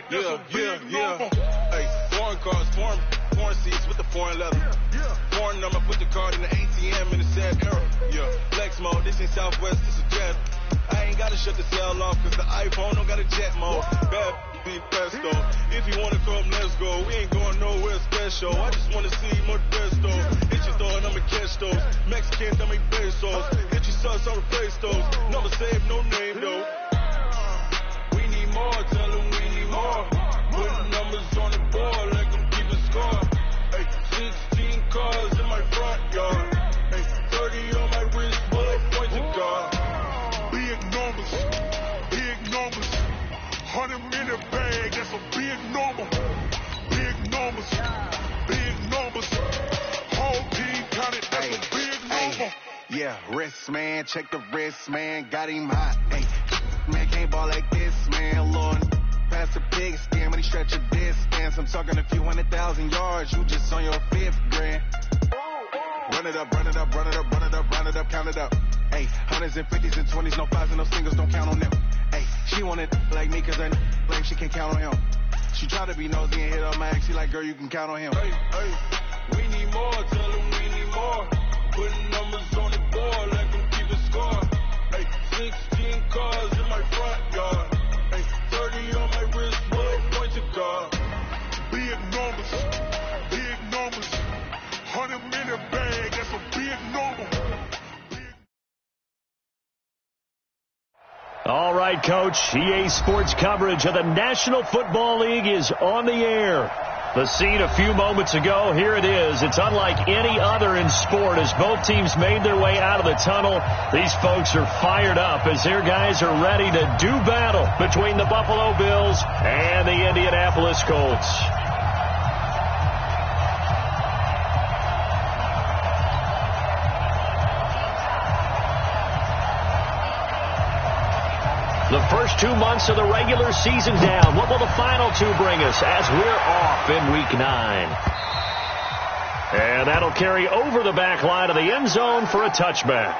Yeah. Hey, foreign cars, foreign seats with the foreign leather. Foreign number, put the card in the ATM in the sad era. Yeah, flex mode, this ain't Southwest, this is Jet. I ain't gotta shut the cell off, cause the iPhone don't got a jet mode. Bad be pesto. If you wanna come, let's go. We ain't going nowhere special. I just wanna see more pesto. Hit your throw and I'ma catch those. Mexican, dame pesos. Hit your sus, I'll replace those. Number save, no name though. We need more, tell them we need more. Putting numbers on the board like I'm keeping score. Hey, 16 cars in my front yard. Hey, 30 on my wrist, bullet points of God. Big numbers. 100 in the bag, that's a big number. Big numbers. Whole team counted, that's a big number. Yeah, wrist, man, check the wrist, man, got him hot. Hey, man, can't ball like this, man, Lord. Pass the pig skin, but he stretch a distance. I'm talking a few 100,000 yards, you just on your 5th grand. Run it up, count it up. Hey, hundreds and 50s and 20s, no 5s and no singles, don't count on them. Hey, she wanted like me, cause her like she can't count on him. She tried to be nosy and hit on my ex, she like, girl, you can count on him. Hey, we need more, tell them we need more. Putting numbers on the board like I'm keeping score. Hey, 16 cars in my front yard. Hey, 30 on my wrist, bullet points of God. Big numbers. 100 in the bag, that's a big number. All right, Coach. EA Sports coverage of the National Football League is on the air. The scene a few moments ago, here it is. It's unlike any other in sport as both teams made their way out of the tunnel. These folks are fired up as their guys are ready to do battle between the Buffalo Bills and the Indianapolis Colts. The first 2 months of the regular season down. What will the final 2 bring us as we're off in Week 9? And that'll carry over the back line of the end zone for a touchback.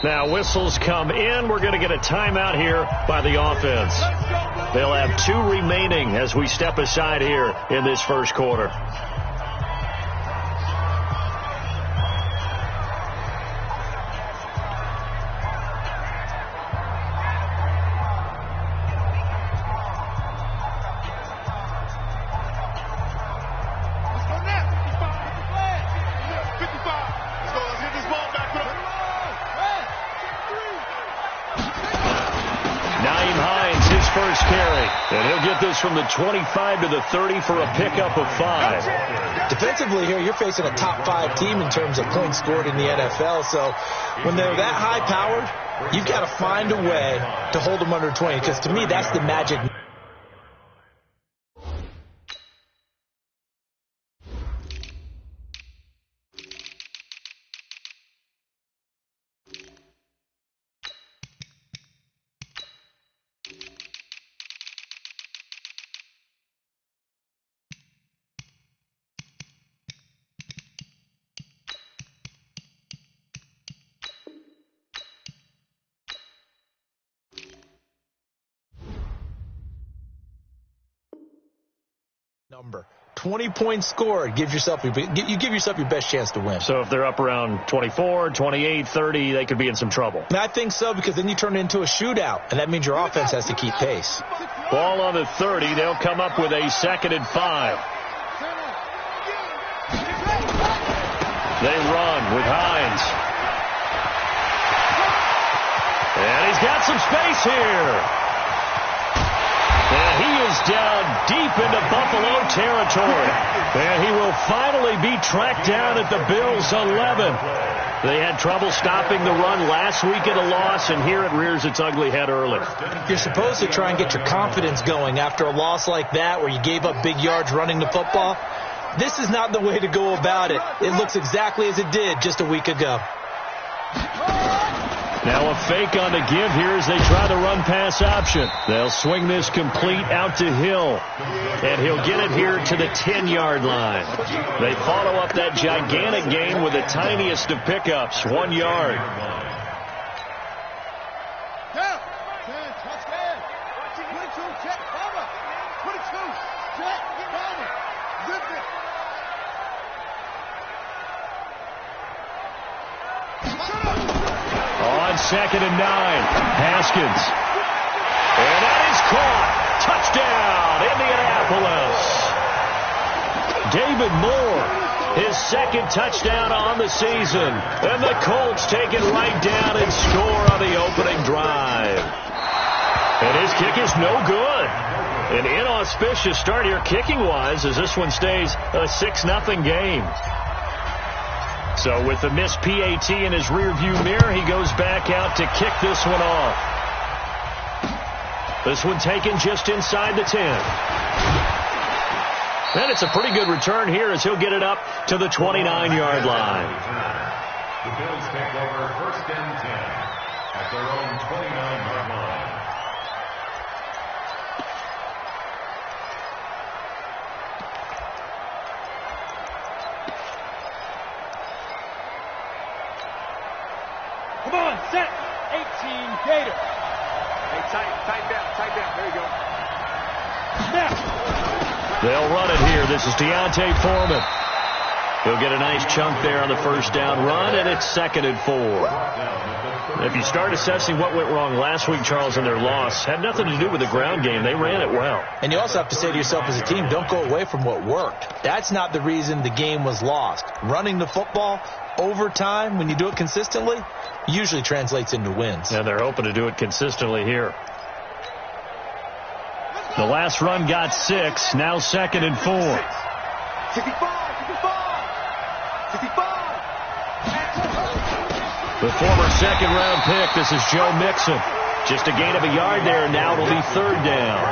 Now whistles come in. We're going to get a timeout here by the offense. They'll have 2 remaining as we step aside here in this first quarter. From the 25 to the 30 for a pickup of 5. Defensively here, you're facing a top 5 team in terms of points scored in the NFL. So when they're that high powered, you've got to find a way to hold them under 20. Because to me, that's the magic. Number 20 points scored. You give yourself your best chance to win. So if they're up around 24, 28, 30, they could be in some trouble. And I think so, because then you turn it into a shootout, and that means your offense has to keep pace. Ball on the 30. They'll come up with a 2nd and 5. They run with Hines. And he's got some space here. And he is down deep into Buffalo territory. And he will finally be tracked down at the Bills' 11. They had trouble stopping the run last week at a loss, and here it rears its ugly head early. You're supposed to try and get your confidence going after a loss like that where you gave up big yards running the football. This is not the way to go about it. It looks exactly as it did just a week ago. Now a fake on the give here as they try the run-pass option. They'll swing this complete out to Hill. And he'll get it here to the 10-yard line. They follow up that gigantic gain with the tiniest of pickups, 1 yard. Second and 9. Haskins. And that is caught. Touchdown, Indianapolis. David Moore, his second touchdown on the season. And the Colts take it right down and score on the opening drive. And his kick is no good. An inauspicious start here kicking-wise as this one stays a 6-0 game. So with the missed PAT in his rearview mirror, he goes back out to kick this one off. This one taken just inside the 10. And it's a pretty good return here as he'll get it up to the 29-yard line. The Bills take over 1st and 10 at their own 29-yard line. Come on, set. 18, Gator. Hey, tight down. There you go. Snap. They'll run it here. This is Deontay Foreman. He'll get a nice chunk there on the first down run, and it's 2nd and 4. If you start assessing what went wrong last week, Charles, in their loss, had nothing to do with the ground game. They ran it well. And you also have to say to yourself as a team, don't go away from what worked. That's not the reason the game was lost. Running the football over time, when you do it consistently, usually translates into wins. And they're hoping to do it consistently here. The last run got 6. Now 2nd and 4. 65. The former second-round pick, this is Joe Mixon. Just a gain of a yard there, and now it'll be 3rd down.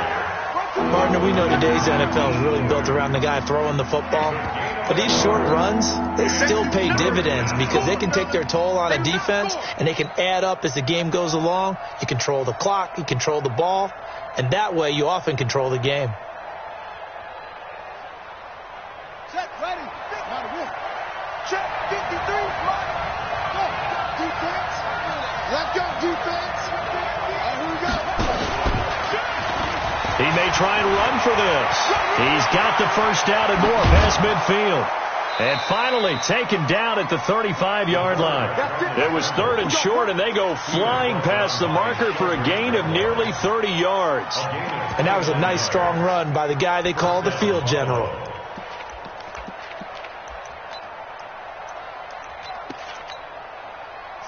Partner, we know today's NFL is really built around the guy throwing the football. But these short runs, they still pay dividends because they can take their toll on a defense, and they can add up as the game goes along. You control the clock, you control the ball, and that way you often control the game. Check, ready, check, 53, right. Go, defense. Let's go, defense. Here we go. He may try and run for this. He's got the first down and more past midfield. And finally taken down at the 35-yard line. It was 3rd and short, and they go flying past the marker for a gain of nearly 30 yards. And that was a nice, strong run by the guy they call the field general.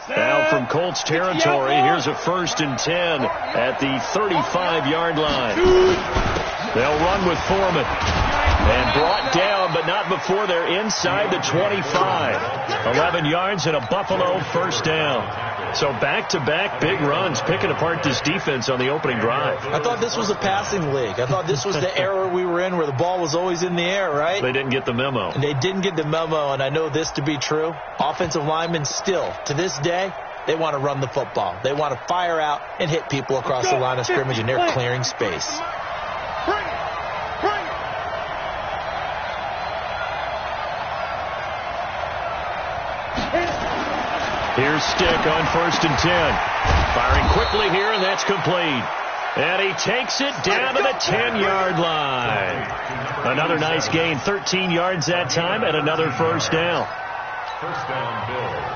Now from Colts territory, here's a 1st and 10 at the 35-yard line. They'll run with Foreman. And brought down, but not before they're inside the 25. 11 yards and a Buffalo first down. So back-to-back big runs, picking apart this defense on the opening drive. I thought this was a passing league. I thought this was the era we were in where the ball was always in the air, right? They didn't get the memo. And they didn't get the memo, and I know this to be true. Offensive linemen still, to this day, they want to run the football. They want to fire out and hit people across the line of scrimmage, and they're clearing space. Here's Stick on 1st and 10. Firing quickly here, and that's complete. And he takes it down to the 10-yard line. Another nice gain, 13 yards that time, and another first down. First down, Bills.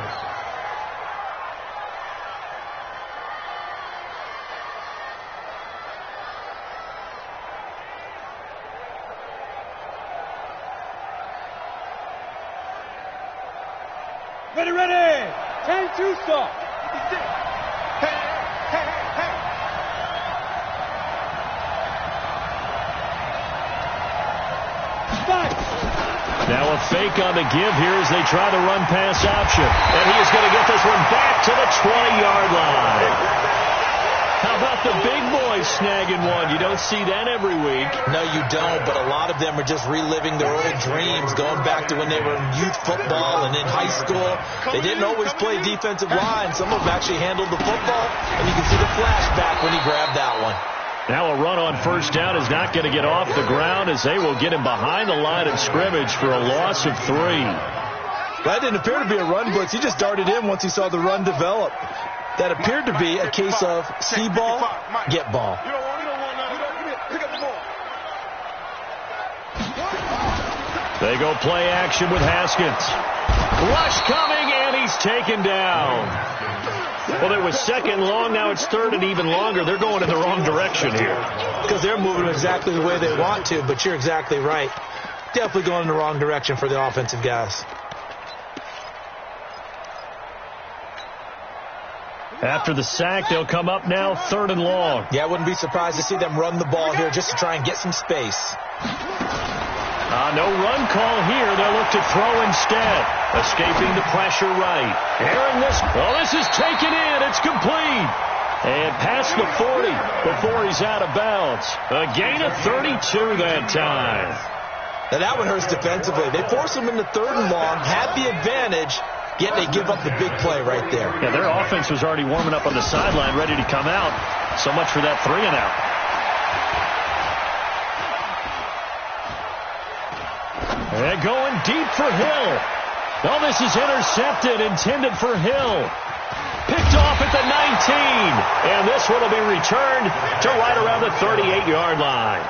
Ready. 10-2 stop. Hey. Now a fake on the give here as they try the run-pass option. And he is going to get this one back to the 20-yard line. How about the big boys snagging one? You don't see that every week. No, you don't, but a lot of them are just reliving their old dreams, going back to when they were in youth football and in high school. They didn't always play defensive line. Some of them actually handled the football, and you can see the flashback when he grabbed that one. Now a run on first down is not going to get off the ground as they will get him behind the line of scrimmage for a loss of 3. That didn't appear to be a run blitz. He just darted in once he saw the run develop. That appeared to be a case of see ball, get ball. They go play action with Haskins. Rush coming, and he's taken down. Well, it was second long. Now it's third and even longer. They're going in the wrong direction here. Because they're moving exactly the way they want to, but you're exactly right. Definitely going in the wrong direction for the offensive guys. After the sack, they'll come up now third and long. Yeah, I wouldn't be surprised to see them run the ball here just to try and get some space. No run call here. They'll look to throw instead. Escaping the pressure right. This is taken in. It's complete. And past the 40 before he's out of bounds. A gain of 32 that time. Now that one hurts defensively. They force him into third and long, had the advantage, yet they give up the big play right there. Yeah, their offense was already warming up on the sideline, ready to come out. So much for that 3 and out. And going deep for Hill. Oh, this is intercepted, intended for Hill. Picked off at the 19. And this one will be returned to right around the 38-yard line.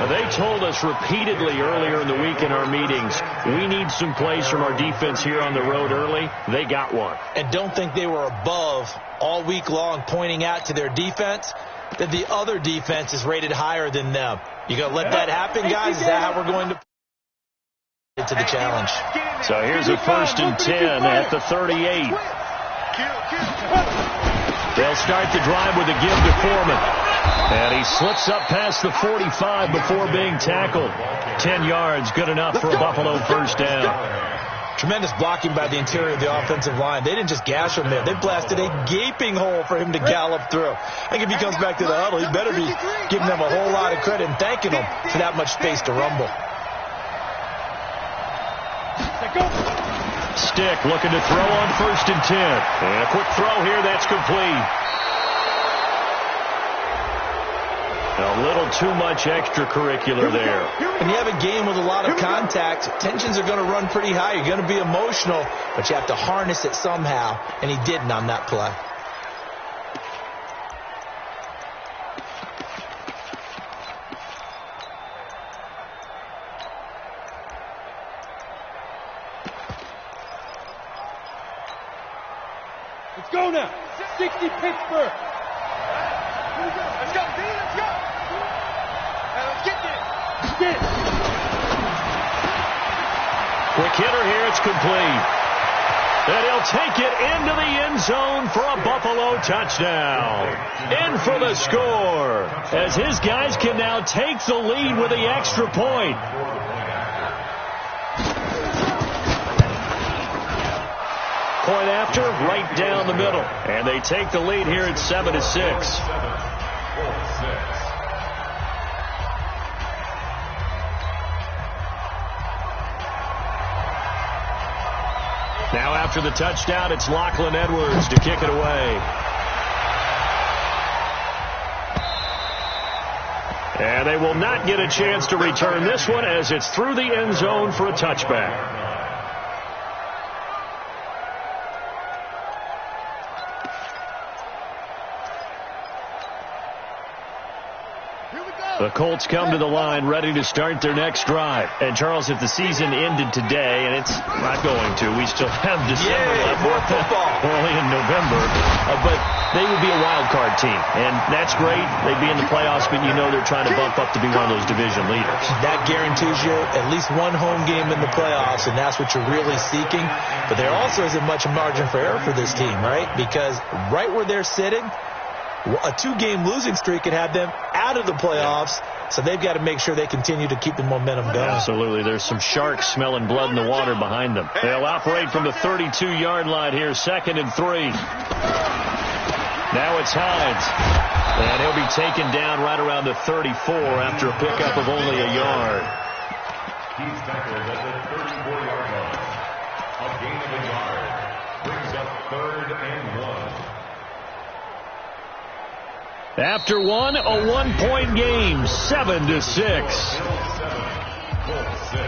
They told us repeatedly earlier in the week in our meetings, we need some plays from our defense here on the road early. They got one. And don't think they were above all week long pointing out to their defense that the other defense is rated higher than them. You going to let that happen, guys? Is that how we're going to to the challenge? So here's a 1st and 10 at the 38. They'll start the drive with a give to Foreman. And he slips up past the 45 before being tackled. 10 yards, good enough for a Buffalo first down. Tremendous blocking by the interior of the offensive line. They didn't just gash him there. They blasted a gaping hole for him to gallop through. I think if he comes back to the huddle, he better be giving them a whole lot of credit and thanking them for that much space to rumble. Stick looking to throw on 1st and 10. And a quick throw here, that's complete. A little too much extracurricular there. When you have a game with a lot of contact, tensions are going to run pretty high. You're going to be emotional, but you have to harness it somehow, and he didn't on that play. Let's go now. 60 Pittsburgh. Let's go, D. Let's go. Let's get this. Get it. Quick hitter here. It's complete. And he'll take it into the end zone for a Buffalo touchdown. In for the score, as his guys can now take the lead with the extra point. Point after, right down the middle. And they take the lead here at 7-6. Now after the touchdown, it's Lachlan Edwards to kick it away. And they will not get a chance to return this one as it's through the end zone for a touchback. The Colts come to the line ready to start their next drive. And, Charles, if the season ended today, and it's not going to, we still have December left, more football early in November, but they would be a wild card team. And that's great. They'd be in the playoffs, but you know they're trying to bump up to be one of those division leaders. That guarantees you at least one home game in the playoffs, and that's what you're really seeking. But there also isn't much margin for error for this team, right? Because right where they're sitting, a 2-game losing streak could have them out of the playoffs, so they've got to make sure they continue to keep the momentum going. Absolutely. There's some sharks smelling blood in the water behind them. They'll operate from the 32-yard line here, 2nd and 3. Now it's Hines. And he'll be taken down right around the 34 after a pickup of only a yard. He's tackled at the 34-yard line. A gain of a yard. Brings up 3rd and 1. After one, a one-point game, 7-6. 7, Colts 6.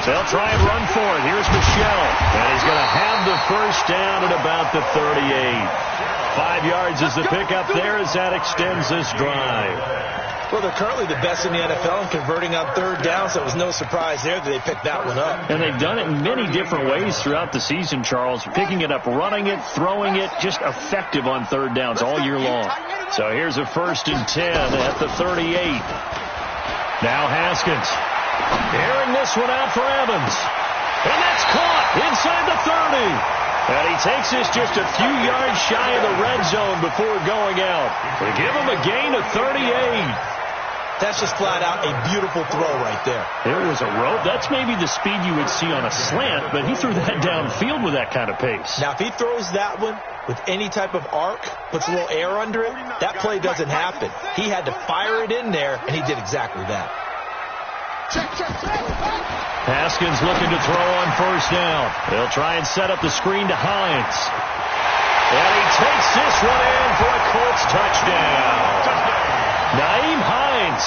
So they'll try and run for it. Here's Michelle. And he's going to have the first down at about the 38. 5 yards is the pickup there as that extends this drive. Well, they're currently the best in the NFL in converting on 3rd down, so it was no surprise there that they picked that one up. And they've done it in many different ways throughout the season, Charles. Picking it up, running it, throwing it, just effective on 3rd downs all year long. So here's a 1st and 10 at the 38. Now Haskins. Airing this one out for Evans. And that's caught inside the 30. And he takes this just a few yards shy of the red zone before going out. They give him a gain of 38. That's just flat out a beautiful throw right there. It was a rope. That's maybe the speed you would see on a slant, but he threw that downfield with that kind of pace. Now, if he throws that one with any type of arc, puts a little air under it, that play doesn't happen. He had to fire it in there, and he did exactly that. Haskins looking to throw on 1st down. They'll try and set up the screen to Hines. And he takes this one in for a Colts touchdown. Nyheim Hines,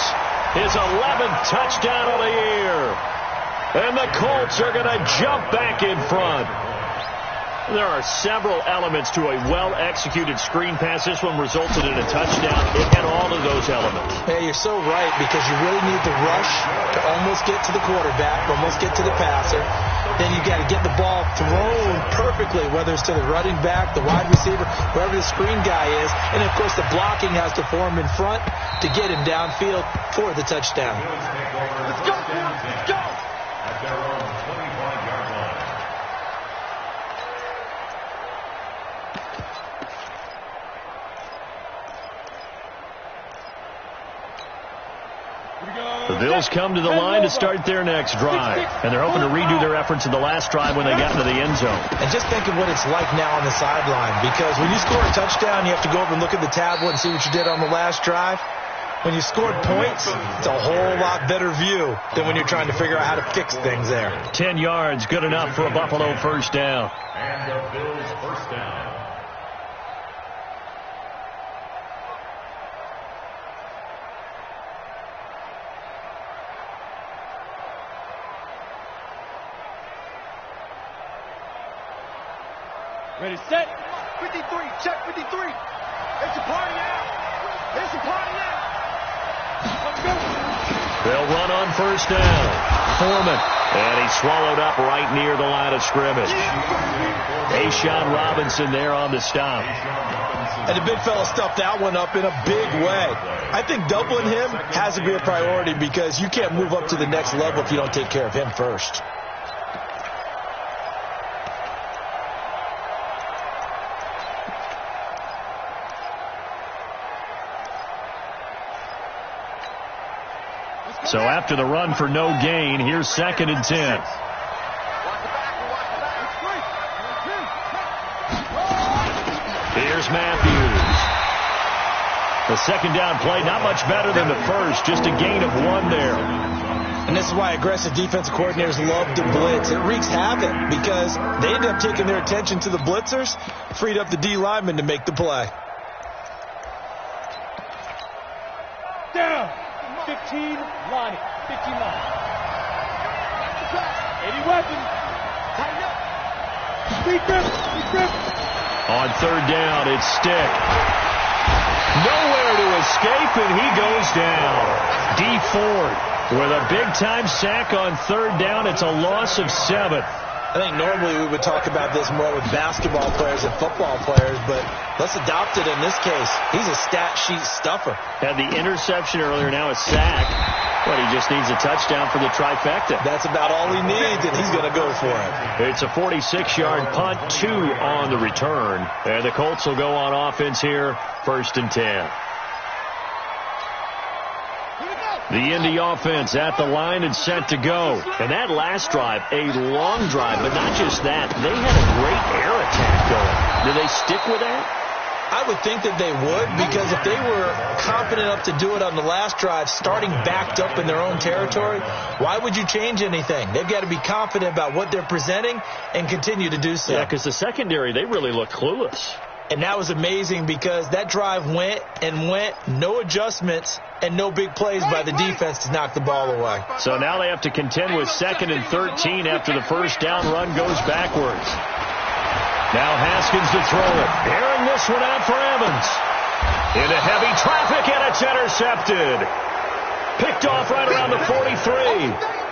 his 11th touchdown of the year. And the Colts are going to jump back in front. There are several elements to a well-executed screen pass. This one resulted in a touchdown. It had all of those elements. Yeah, you're so right, because you really need the rush to almost get to the quarterback, almost get to the passer. Then you got to get the ball thrown perfectly, whether it's to the running back, the wide receiver, wherever the screen guy is. And, of course, the blocking has to form in front to get him downfield for the touchdown. Let's go! Let's go! At their own 25-yard line. The Bills come to the line to start their next drive. And they're hoping to redo their efforts in the last drive when they got into the end zone. And just think of what it's like now on the sideline. Because when you score a touchdown, you have to go over and look at the tablet and see what you did on the last drive. When you scored points, it's a whole lot better view than when you're trying to figure out how to fix things there. 10 yards, good enough for a Buffalo 1st down. And the Bills 1st down. Ready, set. 53, check 53. It's a party now. It's a party now. Let's go. They'll run on 1st down. Foreman. And he's swallowed up right near the line of scrimmage. A'Shawn Robinson there on the stop. And the big fella stuffed that one up in a big way. I think doubling him has to be a priority, because you can't move up to the next level if you don't take care of him first. So after the run for no gain, here's 2nd and 10. Here's Matthews. The 2nd down play, not much better than the first, just a gain of 1 there. And this is why aggressive defensive coordinators love to blitz. It wreaks havoc because they end up taking their attention to the blitzers, freed up the D lineman to make the play. Down. 15, line. 15 line. 80 weapon. Tighten up. Speed grip. On 3rd down, it's Stick. Nowhere to escape, and he goes down. D Ford with a big-time sack on 3rd down. It's a loss of 7. I think normally we would talk about this more with basketball players and football players, but let's adopt it in this case. He's a stat sheet stuffer. Had the interception earlier, now a sack. But he just needs a touchdown for the trifecta. That's about all he needs, and he's going to go for it. It's a 46-yard punt, 2 on the return. And the Colts will go on offense here, 1st and 10. The Indy offense at the line and set to go. And that last drive, a long drive, but not just that. They had a great air attack going. Do they stick with that? I would think that they would, because if they were confident enough to do it on the last drive, starting backed up in their own territory, why would you change anything? They've got to be confident about what they're presenting and continue to do so. Yeah, because the secondary, they really looked clueless. And that was amazing because that drive went and went, no adjustments, and no big plays by the defense to knock the ball away. So now they have to contend with 2nd and 13 after the first down run goes backwards. Now Haskins to throw it. Airing this one out for Evans. Into heavy traffic, and it's intercepted. Picked off right around the 43.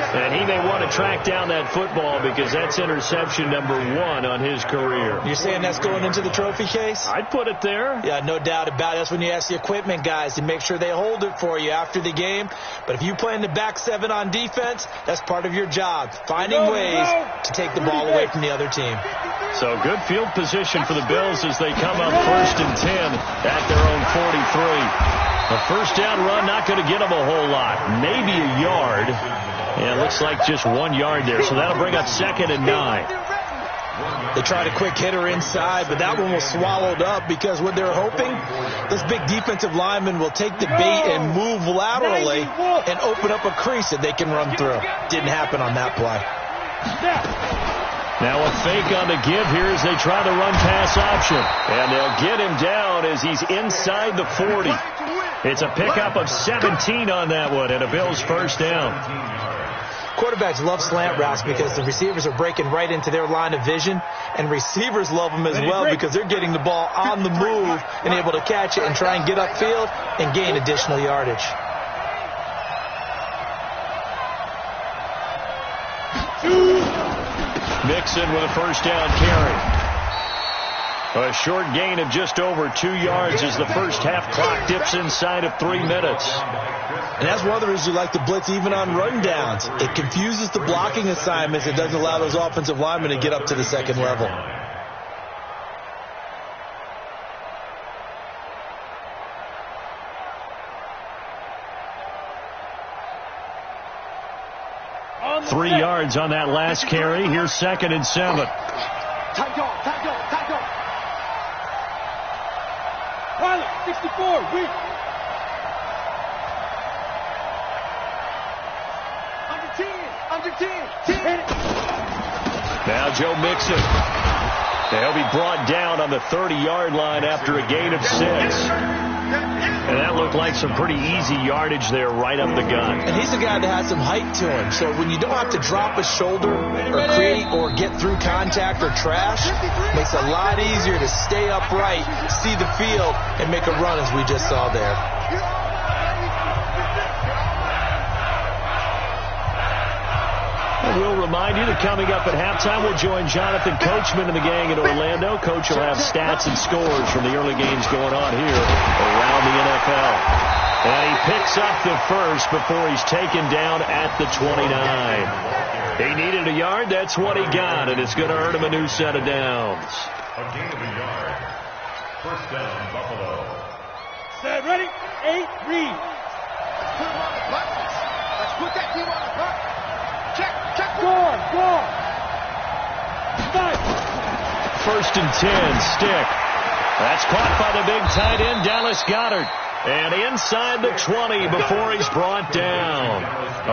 And he may want to track down that football because that's interception number 1 on his career. You're saying that's going into the trophy case? I'd put it there. Yeah, no doubt about it. That's when you ask the equipment guys to make sure they hold it for you after the game. But if you play in the back 7 on defense, that's part of your job, finding ways to take the ball away from the other team. So good field position for the Bills as they come up 1st and 10 at their own 43. The first down run not going to get them a whole lot. Maybe a yard. Yeah, it looks like just 1 yard there. So that'll bring up 2nd and 9. They tried a quick hitter inside, but that one was swallowed up because what they're hoping, this big defensive lineman will take the bait and move laterally and open up a crease that they can run through. Didn't happen on that play. Now a fake on the give here as they try the run-pass option. And they'll get him down as he's inside the 40. It's a pickup of 17 on that one and a Bills first down. Quarterbacks love slant routes because the receivers are breaking right into their line of vision, and receivers love them as well because they're getting the ball on the move and able to catch it and try and get upfield and gain additional yardage. Mixon with a first down carry. A short gain of just over 2 yards as the first half clock dips inside of 3 minutes. And that's one of the reasons you like to blitz even on rundowns. It confuses the blocking assignments. It doesn't allow those offensive linemen to get up to the second level. On 3 yards on that last carry. Here's 2nd and 7. Pilot, 64, weak. Under 10. Now Joe Mixon. They'll be brought down on the 30-yard line after a gain of 6. And that looked like some pretty easy yardage there right up the gut. And he's a guy that has some height to him. So when you don't have to drop a shoulder or create or get through contact or trash, it makes it a lot easier to stay upright, see the field, and make a run as we just saw there. We'll remind you that coming up at halftime, we'll join Jonathan Coachman and the gang in Orlando. Coach will have stats and scores from the early games going on here around the NFL. And he picks up the first before he's taken down at the 29. He needed a yard. That's what he got, and it's going to earn him a new set of downs. A gain of a yard. First down, Buffalo. Set, ready, 8, read. Let's put that team on the front. Check. Go. Nice. 1st and 10, stick. That's caught by the big tight end, Dallas Goedert. And inside the 20 before he's brought down.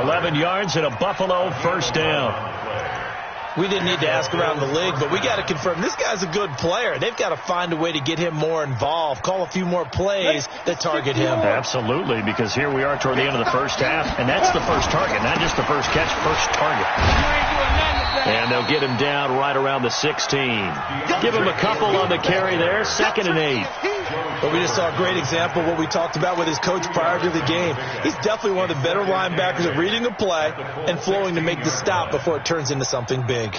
11 yards and a Buffalo first down. We didn't need to ask around the league, but we got to confirm this guy's a good player. They've got to find a way to get him more involved, call a few more plays that target him. Absolutely, because here we are toward the end of the first half, and that's the first target, not just the first catch, first target. And they'll get him down right around the 16. Give him a couple on the carry there, 2nd and 8. But we just saw a great example of what we talked about with his coach prior to the game. He's definitely one of the better linebackers at reading a play and flowing to make the stop before it turns into something big.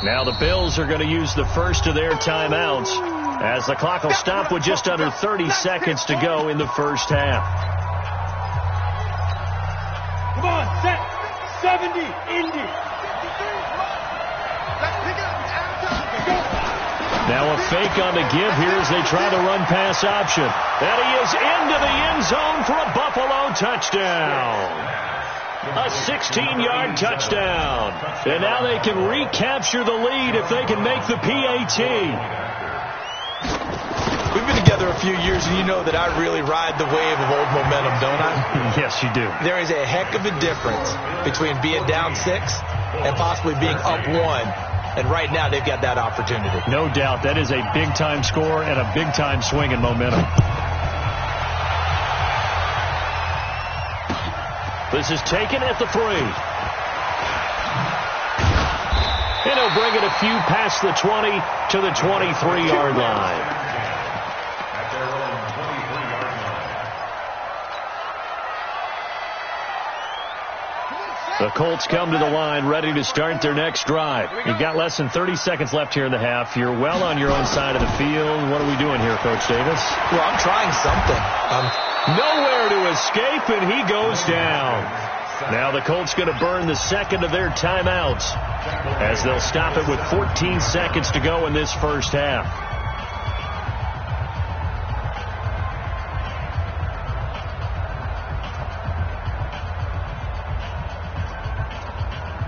Now the Bills are going to use the first of their timeouts as the clock will stop with just under 30 seconds to go in the first half. Come on, set. 70, Indy. Now a fake on the give here as they try the run pass option. And he is into the end zone for a Buffalo touchdown. A 16-yard touchdown. And now they can recapture the lead if they can make the PAT. We've been together a few years, and you know that I really ride the wave of old momentum, don't I? Yes, you do. There is a heck of a difference between being down 6 and possibly being up 1. And right now, they've got that opportunity. No doubt. That is a big-time score and a big-time swing in momentum. This is taken at the 3. And he'll bring it a few past the 20 to the 23-yard line. The Colts come to the line ready to start their next drive. You've got less than 30 seconds left here in the half. You're well on your own side of the field. What are we doing here, Coach Davis? Well, I'm trying something. Nowhere to escape, and he goes down. Now the Colts going to burn the second of their timeouts as they'll stop it with 14 seconds to go in this first half.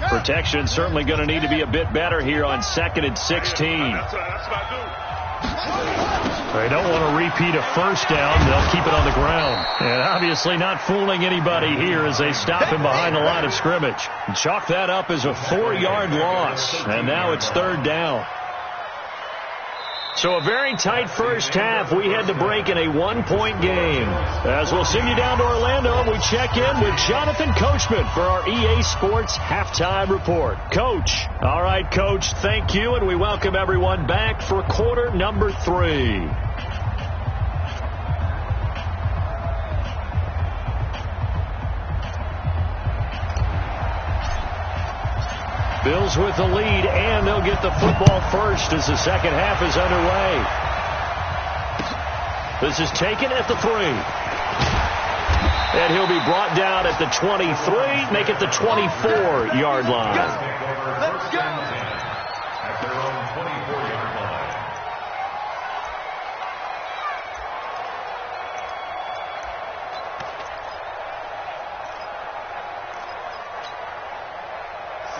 Protection certainly going to need to be a bit better here on 2nd and 16. They don't want to repeat a first down. They'll keep it on the ground. And obviously not fooling anybody here as they stop him behind the line of scrimmage. And chalk that up as a 4-yard loss. And now it's 3rd down. So a very tight first half. We had to break in a 1-point game. As we'll send you down to Orlando, and we check in with Jonathan Coachman for our EA Sports Halftime Report. Coach. All right, Coach, thank you, and we welcome everyone back for quarter number 3. Bills with the lead, and they'll get the football first as the second half is underway. This is taken at the 3. And he'll be brought down at the 23, make it the 24-yard line. Let's go. At their own 24-yard line.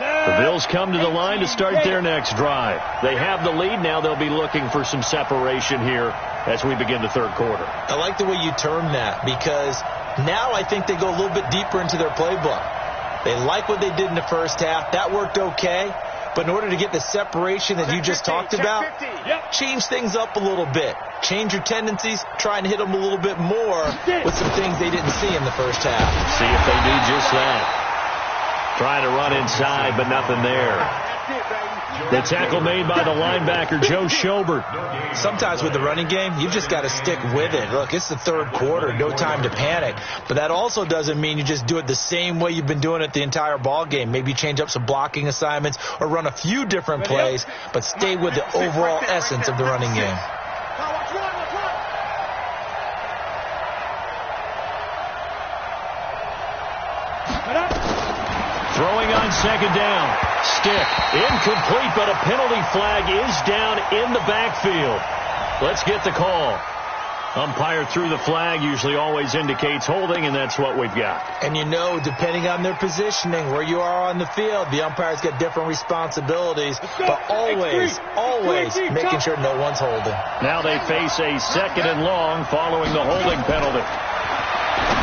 The Bills come to the line to start their next drive. They have the lead. Now they'll be looking for some separation here as we begin the third quarter. I like the way you term that because now I think they go a little bit deeper into their playbook. They like what they did in the first half. That worked okay. But in order to get the separation that you just talked about, change things up a little bit. Change your tendencies, try and hit them a little bit more with some things they didn't see in the first half. See if they do just that. Trying to run inside, but nothing there. The tackle made by the linebacker, Joe Schobert. Sometimes with the running game, you've just got to stick with it. Look, it's the third quarter, no time to panic. But that also doesn't mean you just do it the same way you've been doing it the entire ball game. Maybe change up some blocking assignments or run a few different plays, but stay with the overall essence of the running game. Throwing on second down. Stick. Incomplete, but a penalty flag is down in the backfield. Let's get the call. Umpire threw the flag, usually always indicates holding, and that's what we've got. And you know, depending on their positioning, where you are on the field, the umpire's got different responsibilities, but always making sure no one's holding. Now they face a 2nd and long following the holding penalty.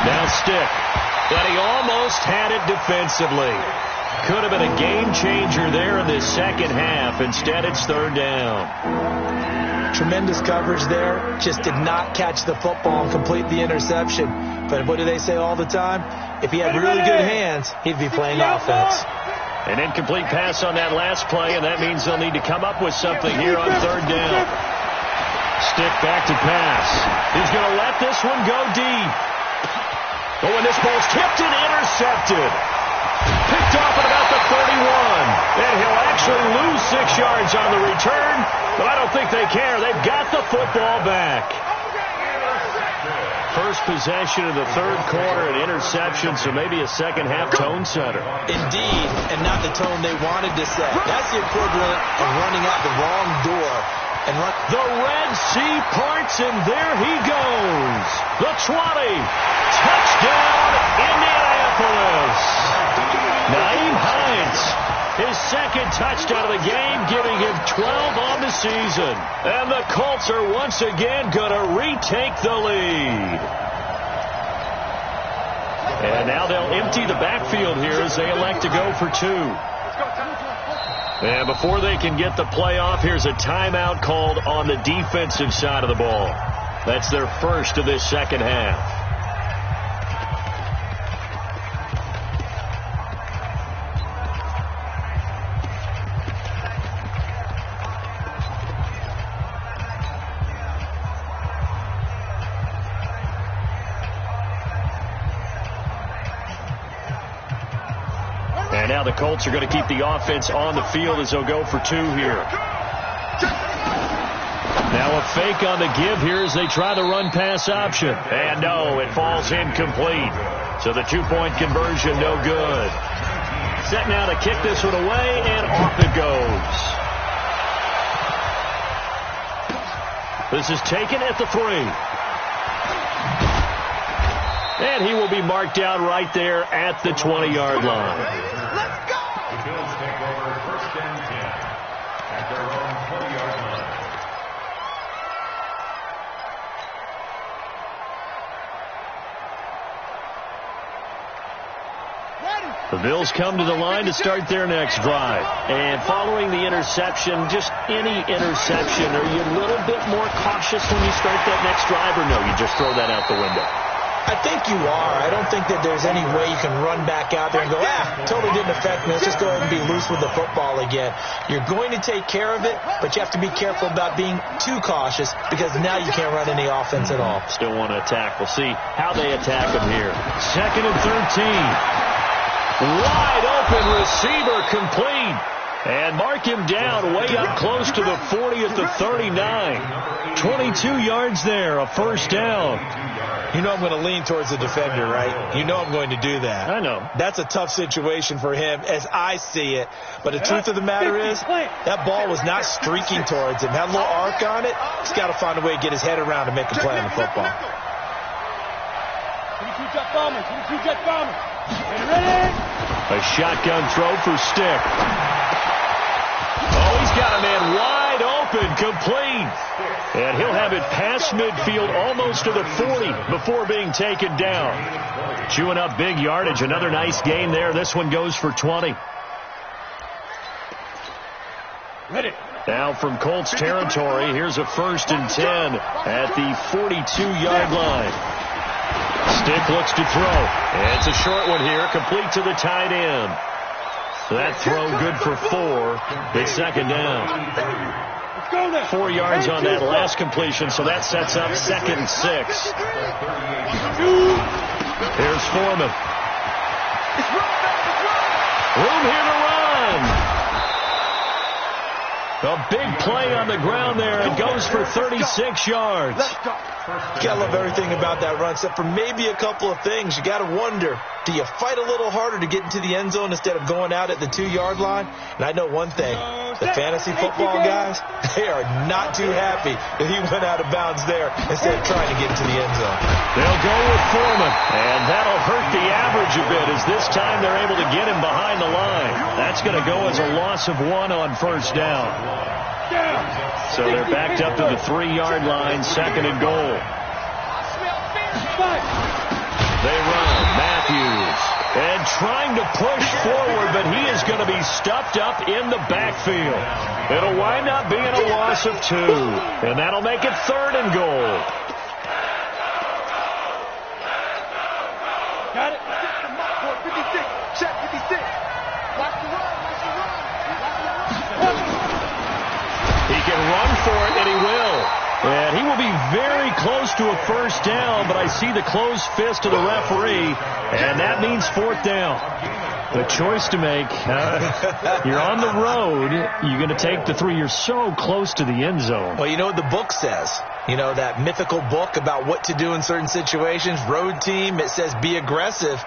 Now Stick. But he almost had it defensively. Could have been a game changer there in this second half. Instead, it's 3rd down. Tremendous coverage there. Just did not catch the football and complete the interception. But what do they say all the time? If he had really good hands, he'd be playing offense. An incomplete pass on that last play, and that means they'll need to come up with something here on 3rd down. Stick back to pass. He's going to let this one go deep. Oh, and this ball's tipped and intercepted. Picked off at about the 31. And he'll actually actually lose 6 yards on the return, but I don't think they care. They've got the football back. First possession of the third quarter, an interception, so maybe a second-half tone setter. Indeed, and not the tone they wanted to set. That's the equivalent of running out the wrong door. And the Red Sea parts, and there he goes. The 20. Touchdown, Indianapolis. Naeem Hines, his second touchdown of the game, giving him 12 on the season. And the Colts are once again going to retake the lead. And now they'll empty the backfield here as they elect to go for 2. And before they can get the play off, here's a timeout called on the defensive side of the ball. That's their first of this second half. Now the Colts are going to keep the offense on the field as they'll go for 2 here. Now a fake on the give here as they try the run-pass option. And no, it falls incomplete. So the 2-point conversion, no good. Set now to kick this one away, and off it goes. This is taken at the 3. And he will be marked down right there at the 20-yard line. The Bills take over 1st and 10 at their own 20-yard line. The Bills come to the line to start their next drive. And following the interception, just any interception, are you a little bit more cautious when you start that next drive, or no, you just throw that out the window? I think you are. I don't think that there's any way you can run back out there and go, totally didn't affect me. Let's just go ahead and be loose with the football again. You're going to take care of it, but you have to be careful about being too cautious because now you can't run any offense at all. Still want to attack. We'll see how they attack them here. 2nd and 13. Wide open receiver complete. And mark him down way up close to the 40 at the 39. 22 yards there, a first down. You know I'm going to lean towards the defender, right? You know I'm going to do that. I know. That's a tough situation for him as I see it. But the truth of the matter is, that ball was not streaking towards him. Had a little arc on it. He's got to find a way to get his head around and make a play on the football. A shotgun throw for Stick. Oh, he's got a man wide open, complete. And he'll have it past midfield almost to the 40 before being taken down. Chewing up big yardage. Another nice gain there. This one goes for 20. Ready. Now from Colts territory, here's a 1st and 10 at the 42-yard line. Stick looks to throw. And it's a short one here, complete to the tight end. So that throw good for 4. It's 2nd down. 4 yards on that last completion, so that sets up 2nd and 6. Here's Foreman. Room here to run. A big play on the ground there. It goes for 36 yards. You got to love everything about that run, except for maybe a couple of things. You got to wonder, do you fight a little harder to get into the end zone instead of going out at the 2-yard line? And I know one thing. The fantasy football guys, they are not too happy that he went out of bounds there instead of trying to get into the end zone. They'll go with Foreman, and that'll hurt the average a bit as this time they're able to get him behind the line. That's going to go as a loss of 1 on 1st down. So they're backed up to the 3-yard line, 2nd and goal. They run. Matthews. And trying to push forward, but he is going to be stuffed up in the backfield. It'll wind up being a loss of 2. And that'll make it 3rd and goal. Got it. 56. Check 56. Watch the run. He can run for it, and he will. And he will be very close to a first down, but I see the closed fist of the referee, and that means fourth down. The choice to make. You're on the road. You're going to take the 3. You're so close to the end zone. Well, you know what the book says. You know, that mythical book about what to do in certain situations. Road team, it says be aggressive.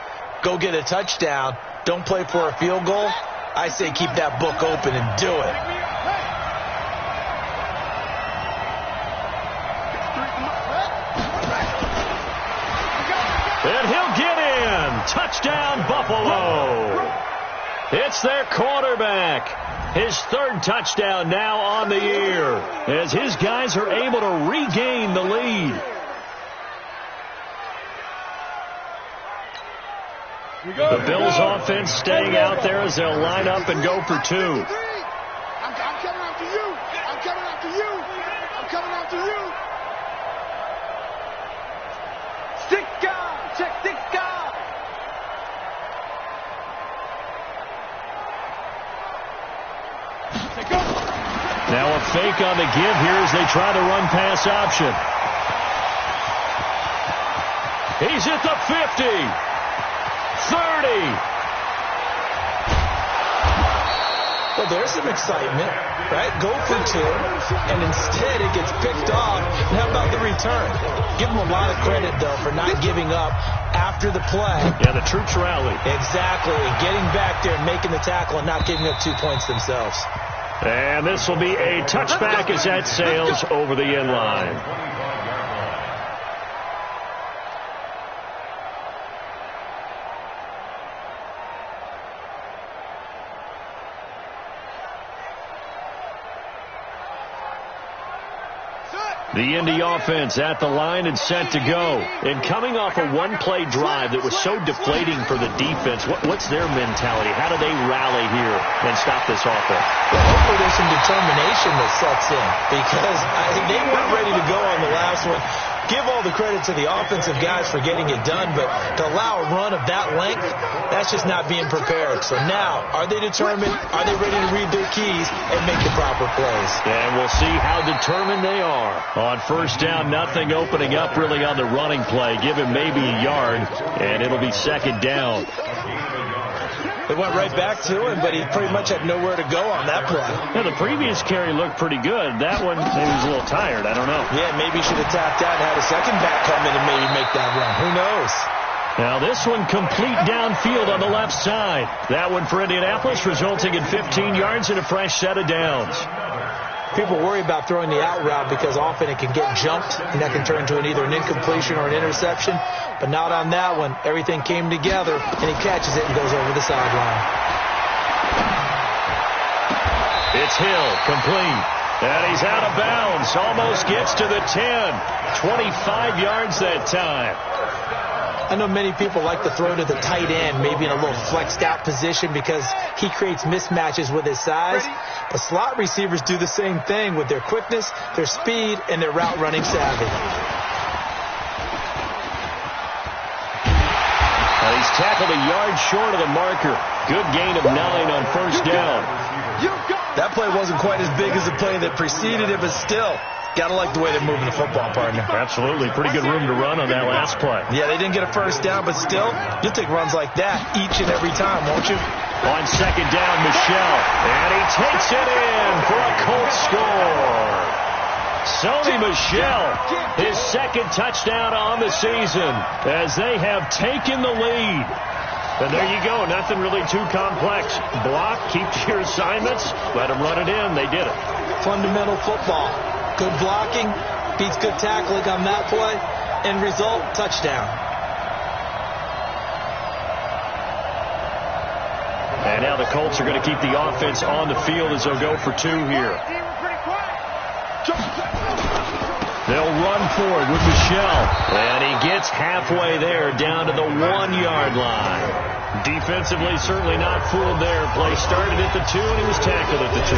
Go get a touchdown. Don't play for a field goal. I say keep that book open and do it. And he'll get in. Touchdown, Buffalo. It's their quarterback. His 3rd touchdown now on the year as his guys are able to regain the lead. The Bills offense staying out there as they'll line up and go for 2. I'm coming after you. I'm coming after you. I'm coming after you. Stick guy. Check stick guy. Now a fake on the give here as they try to run pass option. He's at the 50. 30. Well, there's some excitement, right? Go for 2, and instead it gets picked off. And how about the return? Give them a lot of credit, though, for not giving up after the play. Yeah, the troops rally. Exactly. Getting back there and making the tackle and not giving up 2 points themselves. And this will be a touchback as that sails over the end line. The Indy offense at the line and set to go. And coming off a one-play drive that was so deflating for the defense, what's their mentality? How do they rally here and stop this offense? Well, hopefully there's some determination that sets in because they weren't ready to go on the last one. Give all the credit to the offensive guys for getting it done, but to allow a run of that length, that's just not being prepared. So now, are they determined? Are they ready to read their keys and make the proper plays? And we'll see how determined they are. On first down, nothing opening up really on the running play. Give him maybe a yard, and it'll be second down. They went right back to him, but he pretty much had nowhere to go on that play. Yeah, the previous carry looked pretty good. That one, maybe he was a little tired. I don't know. Yeah, maybe he should have tapped out and had a second back come in and maybe make that run. Who knows? Now this one complete downfield on the left side. That one for Indianapolis resulting in 15 yards and a fresh set of downs. People worry about throwing the out route because often it can get jumped, and that can turn into either an incompletion or an interception. But not on that one. Everything came together, and he catches it and goes over the sideline. It's Hill, complete. And he's out of bounds. Almost gets to the 10. 25 yards that time. I know many people like to throw to the tight end, maybe in a little flexed out position because he creates mismatches with his size. But slot receivers do the same thing with their quickness, their speed, and their route running savvy. Well, he's tackled a yard short of the marker. Good gain of 9 on first down. That play wasn't quite as big as the play that preceded it, but still, gotta like the way they're moving the football, partner. Absolutely. Pretty good room to run on that last play. Yeah, they didn't get a first down, but still, you'll take runs like that each and every time, won't you? On second down, Michel. And he takes it in for a Colts score. Sony Michel, his second touchdown on the season as they have taken the lead. And there you go. Nothing really too complex. Block, keep to your assignments, let them run it in. They did it. Fundamental football. Good blocking, beats good tackling on that play. End result, touchdown. And now the Colts are going to keep the offense on the field as they'll go for 2 here. They'll run forward with Michel. And he gets halfway there down to the 1-yard line. Defensively, certainly not fooled there. Play started at the 2, and he was tackled at the 2.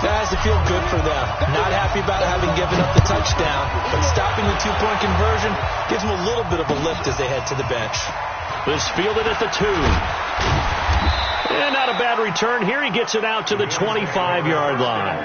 That has to feel good for them. Not happy about having given up the touchdown, but stopping the 2-point conversion gives them a little bit of a lift as they head to the bench. This fielded at the 2. And not a bad return. Here he gets it out to the 25-yard line.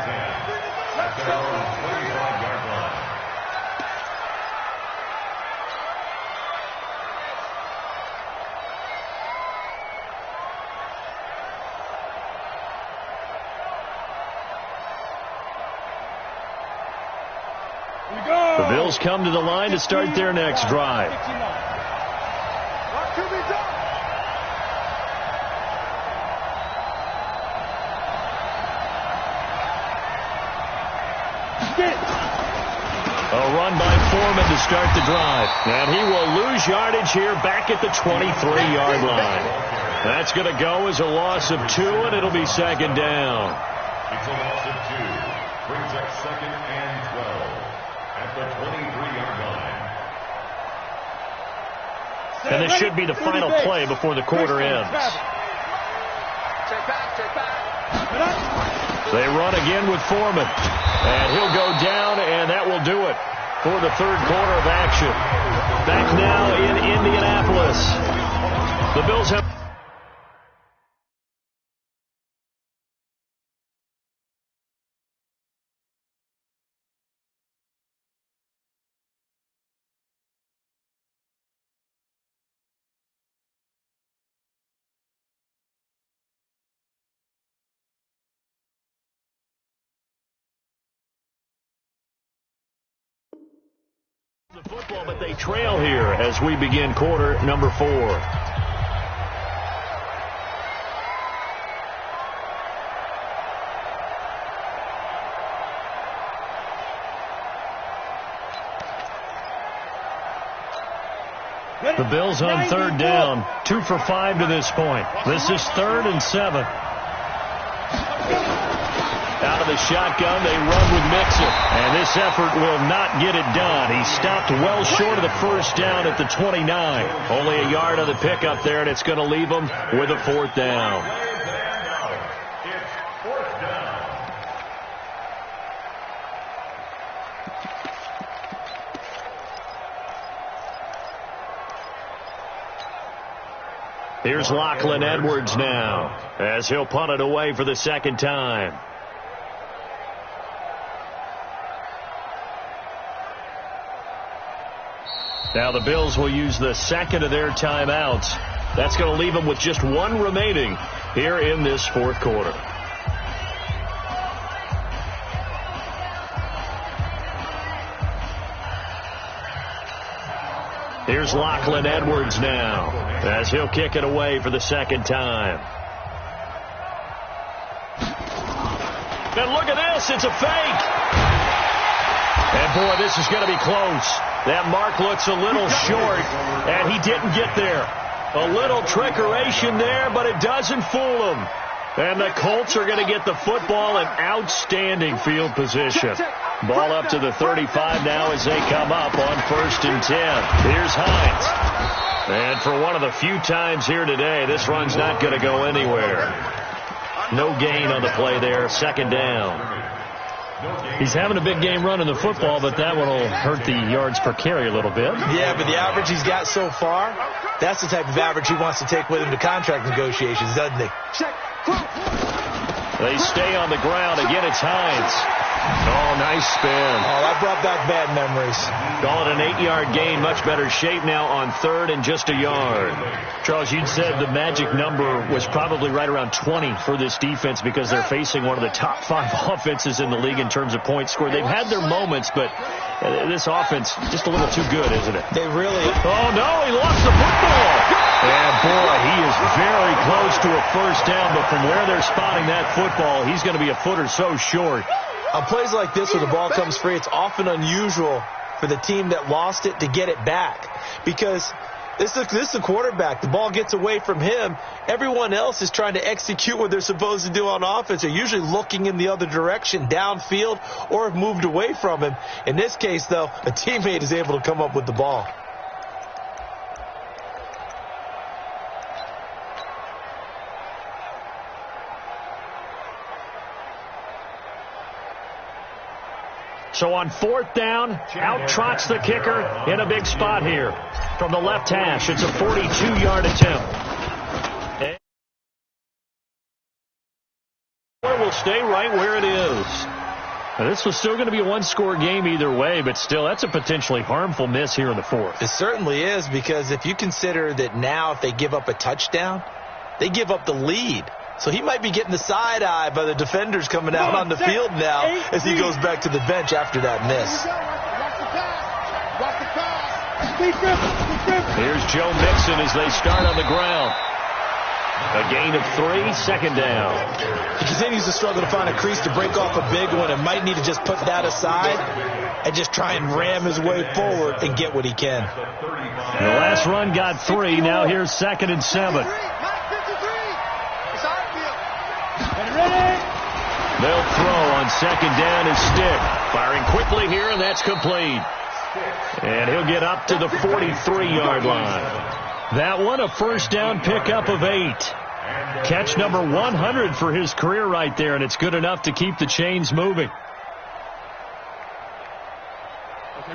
Bills come to the line to start their next drive. A run by Foreman to start the drive. And he will lose yardage here back at the 23-yard line. That's going to go as a loss of 2, and it'll be second down. It's a loss of 2. Brings up second and 12 at the 23-yard line. And this should be the final play before the quarter ends. They run again with Foreman. And he'll go down, and that will do it for the third quarter of action. Back now in Indianapolis. The Bills have... the football, but they trail here as we begin quarter number 4. The Bills on third down, 2 for 5 to this point. This is 3rd and 7. Out of the shotgun, they run with Mixon. And this effort will not get it done. He stopped well short of the first down at the 29. Only a yard of the pickup there, and it's going to leave them with a 4th down. It's 4th down. Here's Lachlan Edwards now as he'll punt it away for the second time. Now the Bills will use the second of their timeouts. That's going to leave them with just 1 remaining here in this fourth quarter. Here's Lachlan Edwards now as he'll kick it away for the second time. And look at this. It's a fake. And, boy, this is going to be close. That mark looks a little short, and he didn't get there. A little trickeration there, but it doesn't fool him. And the Colts are going to get the football in outstanding field position. Ball up to the 35 now as they come up on 1st and 10. Here's Hines. And for one of the few times here today, this run's not going to go anywhere. No gain on the play there, second down. He's having a big game running the football, but that one will hurt the yards per carry a little bit. Yeah, but the average he's got so far, that's the type of average he wants to take with him to contract negotiations, doesn't he? They stay on the ground. Again, it's Hines. Oh, nice spin. Oh, that brought back bad memories. Call it an 8-yard gain. Much better shape now on 3rd and just a yard. Charles, you'd said the magic number was probably right around 20 for this defense because they're facing one of the top 5 offenses in the league in terms of points scored. They've had their moments, but this offense just a little too good, isn't it? They really... Oh, no, he lost the football. And, boy, he is very close to a first down, but from where they're spotting that football, he's going to be a foot or so short. On plays like this where the ball comes free, it's often unusual for the team that lost it to get it back. Because this is the quarterback. The ball gets away from him. Everyone else is trying to execute what they're supposed to do on offense. They're usually looking in the other direction, downfield, or have moved away from him. In this case, though, a teammate is able to come up with the ball. So on 4th down, out trots the kicker in a big spot here. From the left hash, it's a 42-yard attempt. And will stay right where it is. Now, this was still going to be a 1-score game either way, but still, that's a potentially harmful miss here in the 4th. It certainly is, because if you consider that now if they give up a touchdown, they give up the lead. So he might be getting the side eye by the defenders coming out on the field now as he goes back to the bench after that miss. Here's Joe Mixon as they start on the ground. A gain of 3, second down. He continues to struggle to find a crease to break off a big one and might need to just put that aside and just try and ram his way forward and get what he can. The last run got 3. Now here's 2nd and 7. They'll throw on 2nd down and stick. Firing quickly here, and that's complete. And he'll get up to the 43-yard line. That one a first down pickup of 8. Catch number 100 for his career right there, and it's good enough to keep the chains moving.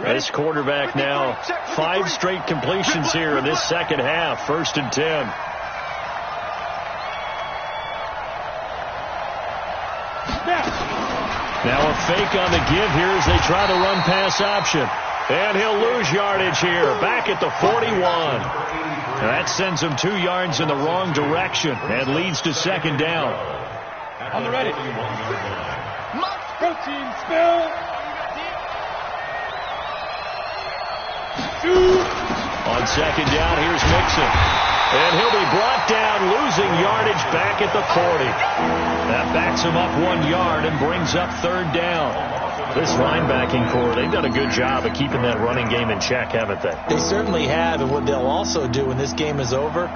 This quarterback now 5 straight completions here in this second half. 1st and 10. Now a fake on the give here as they try the run pass option. And he'll lose yardage here. Back at the 41. That sends him 2 yards in the wrong direction and leads to 2nd down. On the ready. Protein spill. On 2nd down, here's Mixon. And he'll be brought down, losing yardage back at the 40. That backs him up 1 yard and brings up 3rd down. This linebacking core, they've done a good job of keeping that running game in check, haven't they? They certainly have, and what they'll also do when this game is over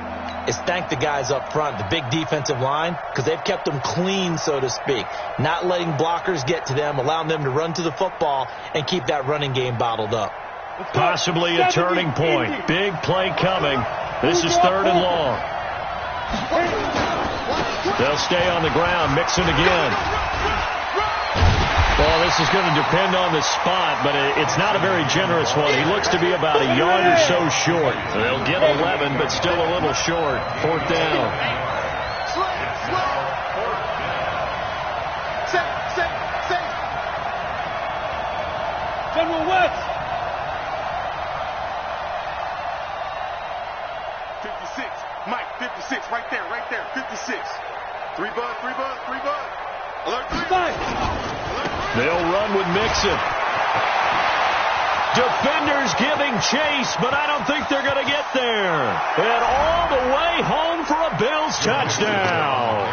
is thank the guys up front, the big defensive line, because they've kept them clean, so to speak, not letting blockers get to them, allowing them to run to the football and keep that running game bottled up. Possibly a turning point. Big play coming. This is 3rd and long. They'll stay on the ground. Mixon again. Well, this is going to depend on the spot, but it's not a very generous one. He looks to be about a yard or so short. They'll get 11, but still a little short. 4th down. General West. 56. Mike, 56. Right there. 56. 3 bud. Alert 3. They'll run with Mixon. Defenders giving chase, but I don't think they're going to get there. And all the way home for a Bills touchdown.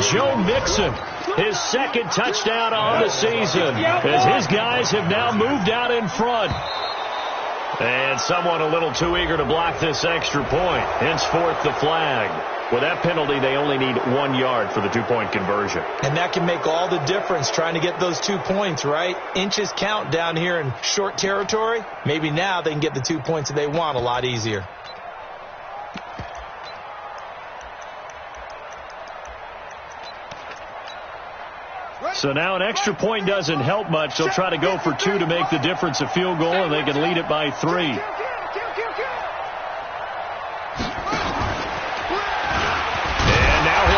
Joe Mixon, his 2nd touchdown on the season, as his guys have now moved out in front. And someone a little too eager to block this extra point. Henceforth the flag. With that penalty, they only need 1 yard for the 2-point conversion. And that can make all the difference trying to get those 2 points, right? Inches count down here in short territory. Maybe now they can get the 2 points that they want a lot easier. So now an extra point doesn't help much. They'll try to go for 2 to make the difference a field goal, and they can lead it by 3.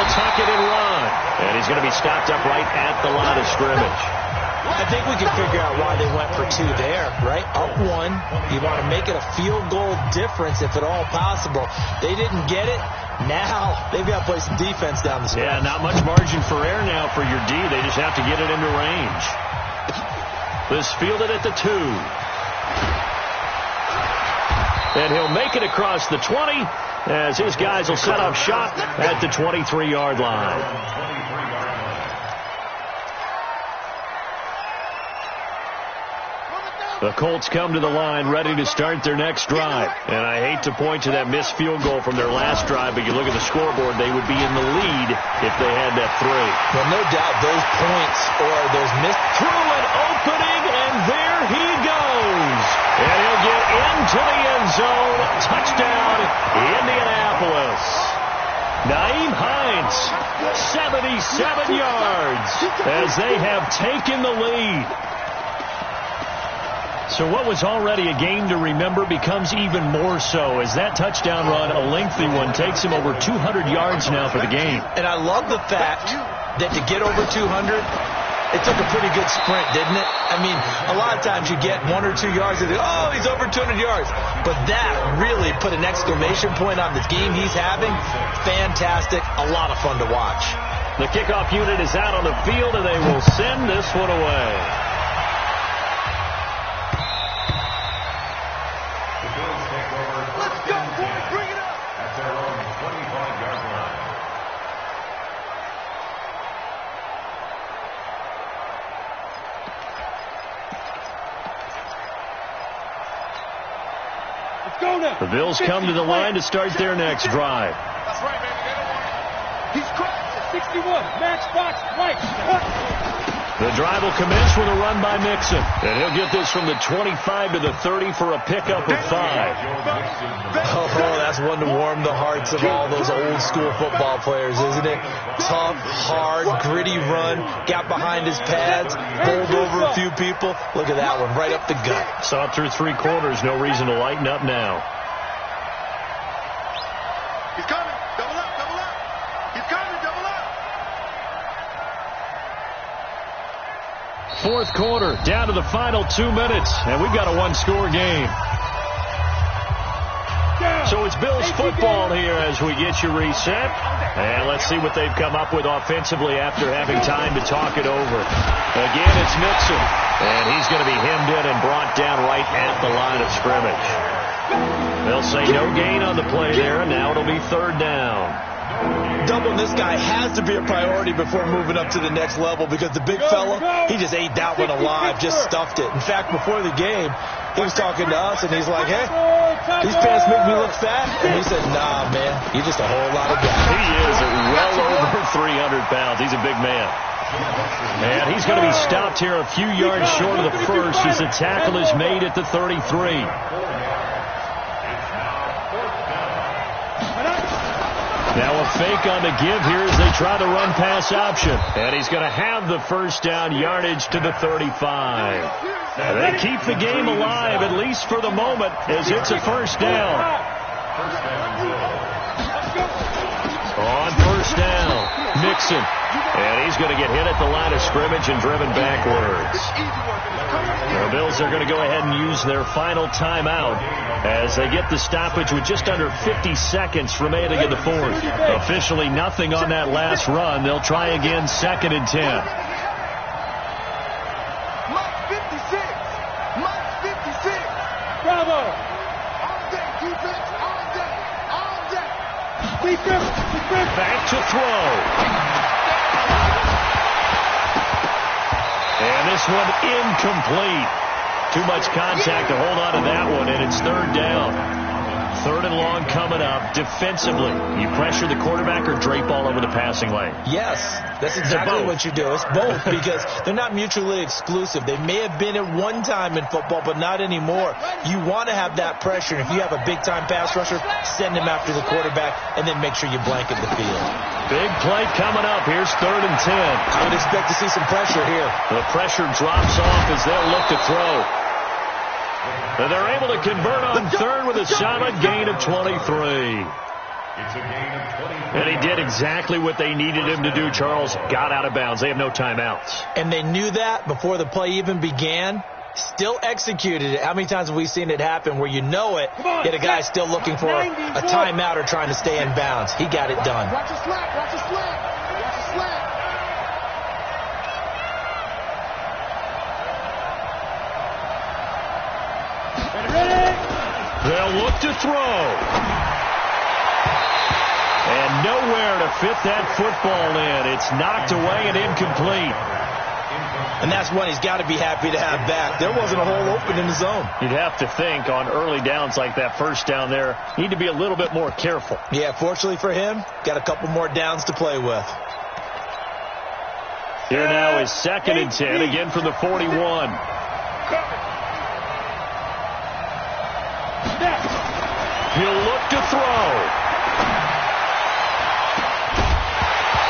Tuck it and run. And he's going to be stopped up right at the line of scrimmage. I think we can figure out why they went for 2 there, right? Up 1. You want to make it a field goal difference if at all possible. They didn't get it. Now they've got to play some defense down the stretch. Yeah, not much margin for error now for your D. They just have to get it into range. This fielded at the 2. And he'll make it across the 20. As his guys will set up shop at the 23-yard line. The Colts come to the line ready to start their next drive. And I hate to point to that missed field goal from their last drive, but you look at the scoreboard, they would be in the lead if they had that 3. Well, no doubt those points or those missed. Through an opening, and there he goes. And he'll get into the end zone. Touchdown, Indianapolis. Naeem Hines, 77 yards as they have taken the lead. So what was already a game to remember becomes even more so as that touchdown run, a lengthy one, takes him over 200 yards now for the game. And I love the fact that to get over 200, it took a pretty good sprint, didn't it? I mean, a lot of times you get 1 or 2 yards and oh, he's over 200 yards. But that really put an exclamation point on the game he's having. Fantastic. A lot of fun to watch. The kickoff unit is out on the field, and they will send this one away. The Bills come to the line to start their next drive. That's right, baby. They don't want it. He's cracked. 61, matchbox, right. The drive will commence with a run by Mixon. And he'll get this from the 25 to the 30 for a pickup of 5. Oh, that's one to warm the hearts of all those old school football players, isn't it? Tough, hard, gritty run, got behind his pads, bowled over a few people. Look at that one, right up the gut. Saw it through 3 quarters, no reason to lighten up now. He's coming. Double up, double up. He's coming, double up. Fourth quarter, down to the final 2 minutes, and we've got a 1-score game. So it's Bills football here as we get you reset. And let's see what they've come up with offensively after having time to talk it over. Again, it's Mixon. And he's going to be hemmed in and brought down right at the line of scrimmage. They'll say no gain on the play there, and now it'll be 3rd down. Doubling this guy has to be a priority before moving up to the next level because the big fella, he just ate that one alive, just stuffed it. In fact, before the game, he was talking to us, and he's like, hey, these pants make me look fat. And he said, nah, man, you're just a whole lot of guy. He is well over 300 pounds. He's a big man. And he's going to be stopped here a few yards short of the first as the tackle is made at the 33. Now a fake on the give here as they try the run-pass option. And he's going to have the first down yardage to the 35. And they keep the game alive, at least for the moment, as it's a first down. On first down, Mixon. And he's going to get hit at the line of scrimmage and driven backwards. The Bills are going to go ahead and use their final timeout as they get the stoppage with just under 50 seconds remaining in the fourth. Officially nothing on that last run. They'll try again 2nd and 10. Mike 56. Mike 56. Bravo. All day, defense. All day. All day. Defense. Back to throw. And this one incomplete. Too much contact to hold on to that one, and it's 3rd down. 3rd and long coming up. Defensively, you pressure the quarterback or drape all over the passing lane? Yes, that's exactly what you do. It's both because they're not mutually exclusive. They may have been at one time in football, but not anymore. You want to have that pressure. If you have a big-time pass rusher, send him after the quarterback, and then make sure you blanket the field. Big play coming up. Here's 3rd and 10. I would expect to see some pressure here. The pressure drops off as they'll look to throw. And they're able to convert on 3rd with a solid gain of 23. And he did exactly what they needed him to do, Charles. Got out of bounds. They have no timeouts. And they knew that before the play even began. Still executed it. How many times have we seen it happen where you know it, yet a guy's still looking for a timeout or trying to stay in bounds? He got it done. Watch your slap. Watch your slap. Watch your slap. They'll look to throw. And nowhere to fit that football in. It's knocked away and incomplete. And that's one he's got to be happy to have back. There wasn't a hole open in the zone. You'd have to think on early downs like that first down there, need to be a little bit more careful. Yeah, fortunately for him, got a couple more downs to play with. Here now is 2nd and 10, again from the 41. He'll look to throw.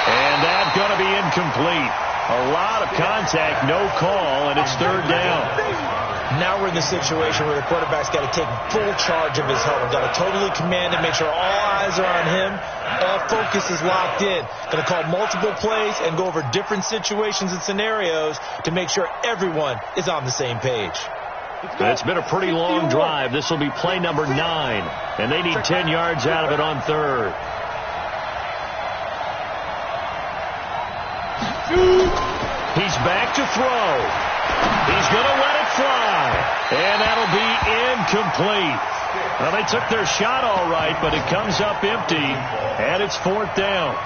And that's going to be incomplete. A lot of contact, no call, and it's 3rd down. Now we're in the situation where the quarterback's got to take full charge of his huddle. Got to totally command and make sure all eyes are on him. All focus is locked in. Going to call multiple plays and go over different situations and scenarios to make sure everyone is on the same page. It's been a pretty long drive. This will be play number 9, and they need 10 yards out of it on 3rd. He's back to throw. He's going to let it fly. And that'll be incomplete. Well, they took their shot all right, but it comes up empty, and it's 4th down.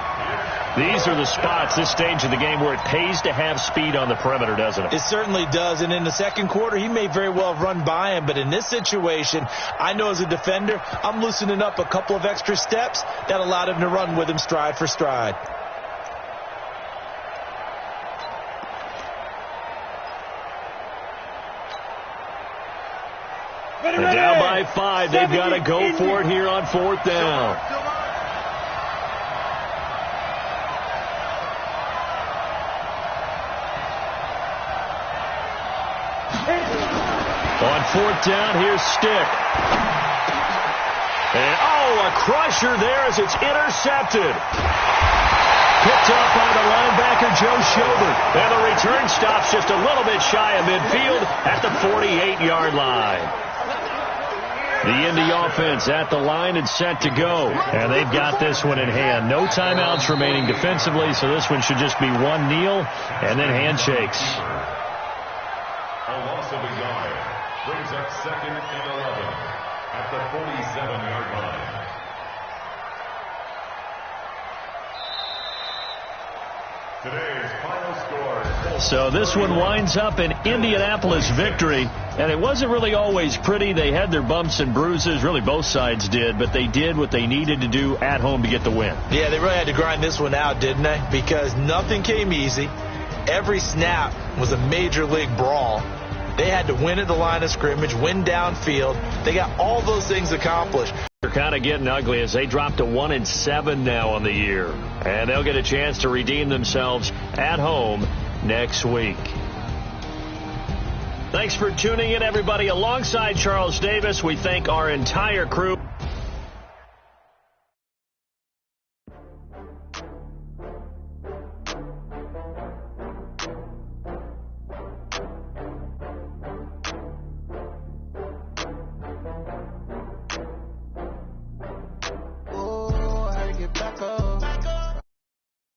These are the spots, this stage of the game, where it pays to have speed on the perimeter, doesn't it? It certainly does. And in the second quarter, he may very well have run by him. But in this situation, I know as a defender, I'm loosening up a couple of extra steps that allowed him to run with him stride for stride. And down by 5. They've got to go for it here on 4th down. On 4th down, here's Stick. And, a crusher there as it's intercepted. Picked up by the linebacker, Joe Schobert. And the return stops just a little bit shy of midfield at the 48-yard line. The Indy offense at the line and set to go. And they've got this one in hand. No timeouts remaining defensively, so this one should just be one kneel and then handshakes. A loss of a yard brings up 2nd and 11 at the 47-yard line. Today's final score. So this one winds up an Indianapolis victory, and it wasn't really always pretty. They had their bumps and bruises, really both sides did, but they did what they needed to do at home to get the win. Yeah, they really had to grind this one out, didn't they? Because nothing came easy. Every snap was a major league brawl. They had to win at the line of scrimmage, win downfield. They got all those things accomplished. They're kind of getting ugly as they drop to 1-7 now on the year. And they'll get a chance to redeem themselves at home next week. Thanks for tuning in, everybody. Alongside Charles Davis, we thank our entire crew.